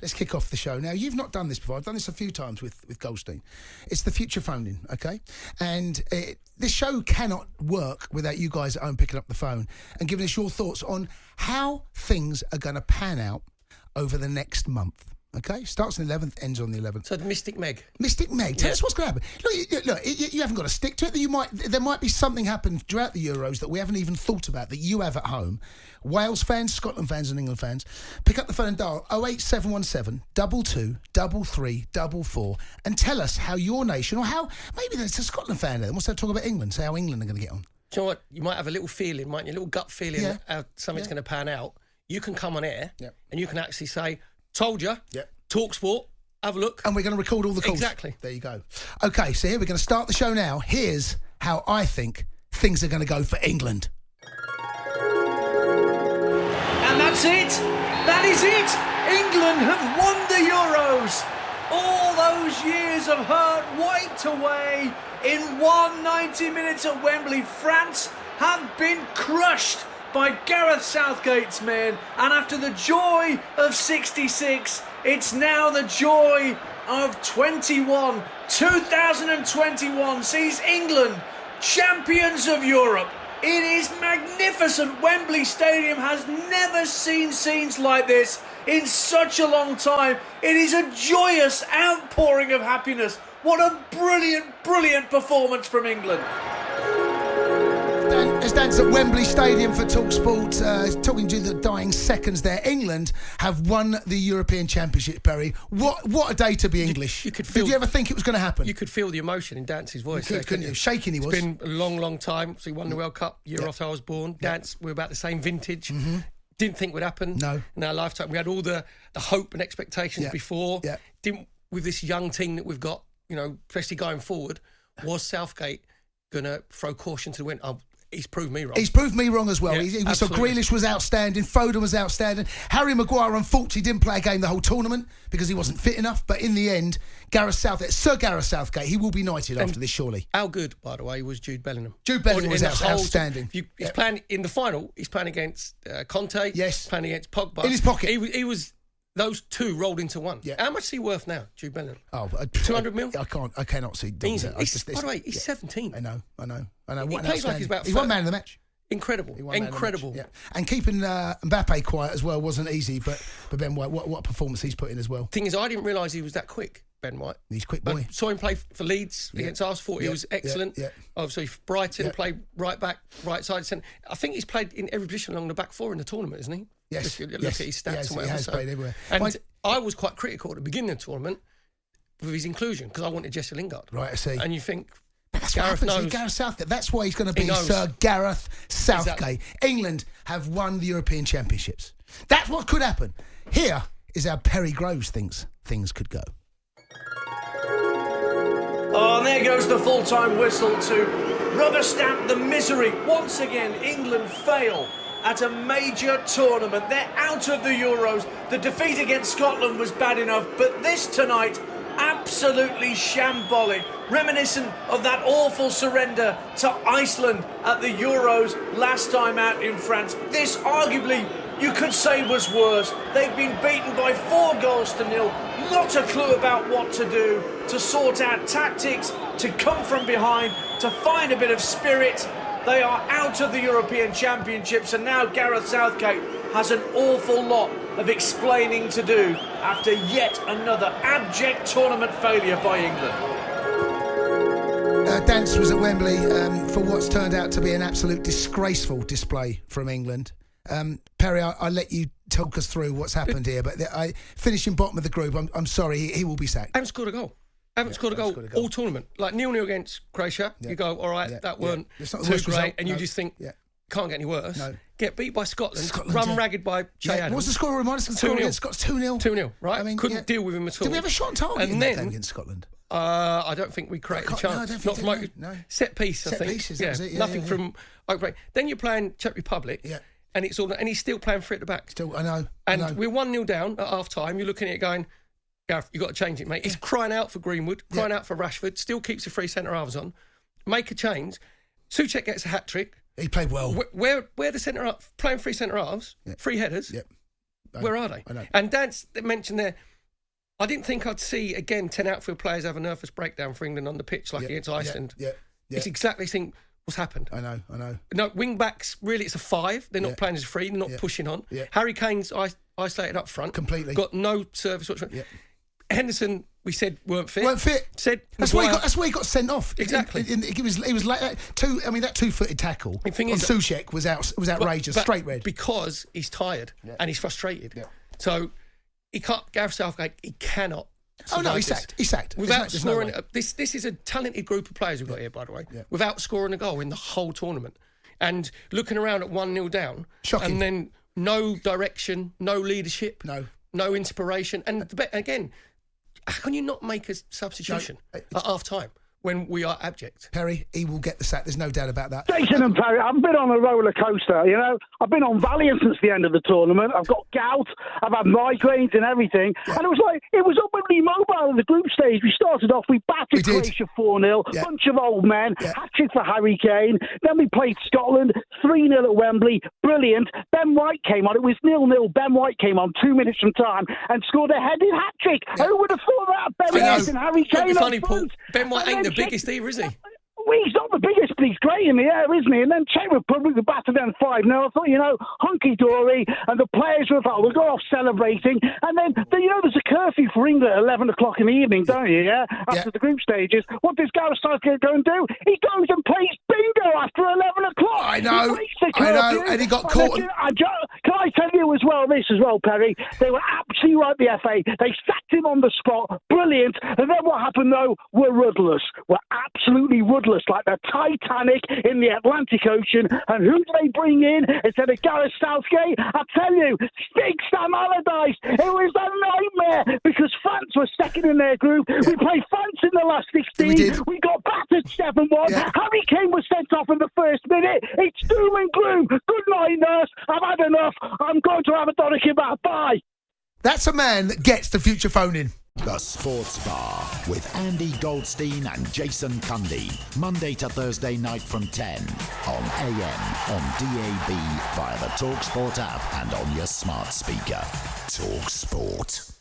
let's kick off the show. Now, you've not done this before. I've done this a few times with Goldstein. It's the future phone-in, okay? And this show cannot work without you guys at home picking up the phone and giving us your thoughts on how things are going to pan out over the next month. Okay, starts on the 11th, ends on the 11th. So the Mystic Meg. Mystic Meg, tell us what's going to happen. Look, you haven't got to stick to it. There might be something happen throughout the Euros that we haven't even thought about that you have at home. Wales fans, Scotland fans, and England fans, pick up the phone and dial 08717 22 33 44 and tell us how your nation, or how maybe there's a Scotland fan there. What's that talk about England? Say how England are going to get on. Do you know what? You might have a little feeling, mightn't you? A little gut feeling how something's going to pan out. You can come on air and you can actually say, told you, talkSPORT, have a look. And we're going to record all the calls. Exactly. There you go. Okay, so here we're going to start the show now. Here's how I think things are going to go for England. And that's it. That is it. England have won the Euros. All those years of hurt wiped away in 190 minutes at Wembley. France have been crushed by Gareth Southgate's men, and after the joy of 66, it's now the joy of 21. 2021 sees England champions of Europe. It is magnificent. Wembley Stadium has never seen scenes like this in such a long time. It is a joyous outpouring of happiness. What a brilliant, brilliant performance from England. As Dan's at Wembley Stadium for talkSPORT, talking to the dying seconds there. England have won the European Championship, Perry. What a day to be English. Did you ever think it was going to happen? You could feel the emotion in Dance's voice. Couldn't you? Shaking he was. It's been a long, long time. So he won the World Cup year after I was born. Dance, we're about the same vintage. Mm-hmm. Didn't think would happen in our lifetime. We had all the hope and expectations before. Yeah. Didn't, with this young team that we've got, especially going forward, was Southgate going to throw caution to the wind? He's proved me wrong. He's proved me wrong as well. Yeah, so Grealish was outstanding. Foden was outstanding. Harry Maguire, unfortunately, didn't play a game the whole tournament because he wasn't fit enough. But in the end, Sir Gareth Southgate, he will be knighted after this, surely. How good, by the way, was Jude Bellingham? Jude Bellingham was outstanding. He's playing in the final. He's playing against Conte. Yes. He's playing against Pogba. In his pocket. He was. Those two rolled into one. Yeah. How much is he worth now, Jude Bellingham? 200 mil? I cannot see. By the way, he's 17. I know. He plays like he's one man of the match. Incredible. Yeah. And keeping Mbappe quiet as well wasn't easy, but Ben White, what performance he's put in as well. Thing is, I didn't realise he was that quick, Ben White. He's a quick boy. I saw him play for Leeds against Arsenal. He was excellent. Obviously, Brighton played right back, right side, centre. I think he's played in every position along the back four in the tournament, isn't he? Yes. Look at his stats and whatever. He has played everywhere. And I was quite critical at the beginning of the tournament with his inclusion because I wanted Jesse Lingard. Right, I see. And you think... That's Gareth what happens. Gareth Southgate. That's why he's going to be Sir Gareth Southgate. Exactly. England have won the European Championships. That's what could happen. Here is how Perry Groves thinks things could go. Oh, and there goes the full-time whistle to rubber stamp the misery. Once again, England fail at a major tournament. They're out of the Euros. The defeat against Scotland was bad enough, but this tonight, absolutely shambolic, reminiscent of that awful surrender to Iceland at the Euros last time out in France. This arguably, you could say, was worse. They've been beaten by 4-0, not a clue about what to do, to sort out tactics, to come from behind, to find a bit of spirit. They are out of the European Championships, and now Gareth Southgate has an awful lot of explaining to do after yet another abject tournament failure by England. Dance was at Wembley for what's turned out to be an absolute disgraceful display from England. Perry, I'll let you talk us through what's happened here, but finishing bottom of the group, I'm sorry, he will be sacked. Haven't scored a goal. Haven't scored a goal all tournament. Like 0-0 against Croatia, you go, all right, that weren't too great, result. And you just think, can't get any worse. No. Get beat by Scotland run ragged by Che Adams. What's the score? Remind us of the score against Scotland. 2-0. 2-0, right? I mean, couldn't deal with him at all. Did we have a shot on target in that game against Scotland? I don't think we created a chance. Not from set piece, I think. Set pieces, that was it. Nothing from break. Then you're playing Czech Republic, and it's all, and he's still playing free at the back. I know. And we're 1-0 down at half time. You're looking at it going, Gareth, you've got to change it, mate. He's crying out for Greenwood, crying out for Rashford, still keeps the three centre halves on. Make a change. Souček gets a hat trick. He played well. Where the centre half playing three centre halves, three headers. Where are they? I know. And Dan's mentioned there, I didn't think I'd see, again, 10 outfield players have a nervous breakdown for England on the pitch like against Iceland. Yeah. It's exactly what's happened. I know. No, wing-backs, really, it's a 5. They're not playing as free. They're not pushing on. Yeah. Harry Kane's isolated up front. Completely. Got no service whatsoever. Yeah. Henderson, we said, weren't fit. That's why he got sent off. Exactly. It was like that 2-footed tackle on Soucek was outrageous. Straight red. Because he's tired and he's frustrated. Yeah. So he can't. Gareth Southgate, he cannot. Oh no, he's sacked. Without scoring, this is a talented group of players we've got here, by the way. Yeah. Without scoring a goal in the whole tournament, and looking around at 1-0 down, shocking. And then no direction, no leadership, no inspiration, and again, how can you not make a substitution at half time when we are abject? Perry, he will get the sack. There's no doubt about that. Jason and Perry, I've been on a roller coaster, you know. I've been on Valiant since the end of the tournament. I've got gout. I've had migraines and everything. Yeah. And it was upwardly mobile in the group stage. We started off, we battered Croatia 4-0. Bunch of old men. Hat-trick for Harry Kane. Then we played Scotland 3-0 at Wembley. Brilliant. Ben White came on. It was 0-0. Ben White came on 2 minutes from time and scored a headed hat-trick. Yeah. Who would have thought that? Ben White and Harry Kane. Funny, Paul. Ben White ain't the biggest either, is he? Well, he's not the biggest, but he's great in the air, isn't he? And then Czech Republic, we battered them 5-0. I thought, hunky-dory, and the players were go off celebrating. And then, there's a curfew for England at 11 o'clock in the evening, don't you, After the group stages. What does Gareth Southgate go and do? He goes and plays bingo after 11 o'clock. I know, and he got caught. Can I tell you as well, Perry? They were absolutely right, the FA. They sacked him on the spot. Brilliant. And then what happened, though? We're rudderless. We're absolutely rudderless, like the Titanic in the Atlantic Ocean. And who do they bring in instead of Gareth Southgate? I tell you, Big Sam Allardyce. It was a nightmare because France were second in their group. Yeah. We played France in the last 16. We got battered 7-1. Yeah. Harry Kane was sent off in the first minute. It's doom and gloom. Good night, nurse. I've had enough. I'm going to have a Donica bath. Bye. That's a man that gets the future phone in. The Sports Bar with Andy Goldstein and Jason Cundy. Monday to Thursday night from 10 on AM, on DAB, via the talkSPORT app and on your smart speaker. talkSPORT.